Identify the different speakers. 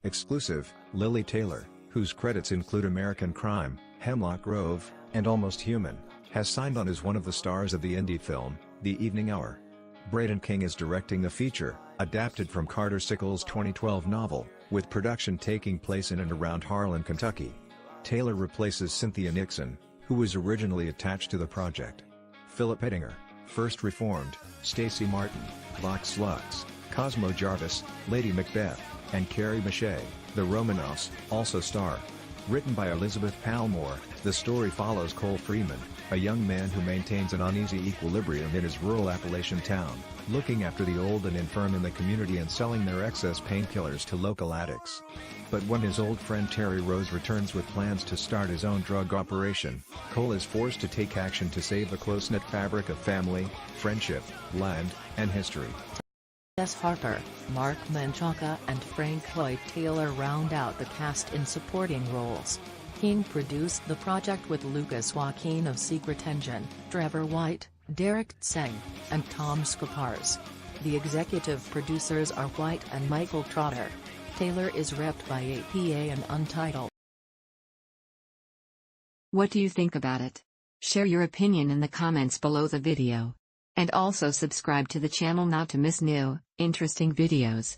Speaker 1: Exclusive, Lili Taylor, whose credits include American Crime, Hemlock Grove, and Almost Human, has signed on as one of the stars of the indie film, The Evening Hour. Braden King is directing the feature, adapted from Carter Sickels' 2012 novel, with production taking place in and around Harlan, Kentucky. Taylor replaces Cynthia Nixon, who was originally attached to the project. Philip Ettinger, First Reformed, Stacy Martin, Vox Lux, Cosmo Jarvis, Lady Macbeth, and Kerry Bishé, the Romanoffs, also star. Written by Elizabeth Palmore, the story follows Cole Freeman, a young man who maintains an uneasy equilibrium in his rural Appalachian town, looking after the old and infirm in the community and selling their excess painkillers to local addicts. But when his old friend Terry Rose returns with plans to start his own drug operation, Cole is forced to take action to save the close-knit fabric of family, friendship, land, and history.
Speaker 2: Tess Harper, Marc Menchaca and Frank Hoyt Taylor round out the cast in supporting roles. King produced the project with Joaquin of Secret Engine, Trevor White, Derrick Tseng, and Tom Skapars. The executive producers are White and Michael Trotter. Taylor is repped by APA and Untitled.
Speaker 3: What do you think about it? Share your opinion in the comments below the video. And also subscribe to the channel not to miss new, interesting videos.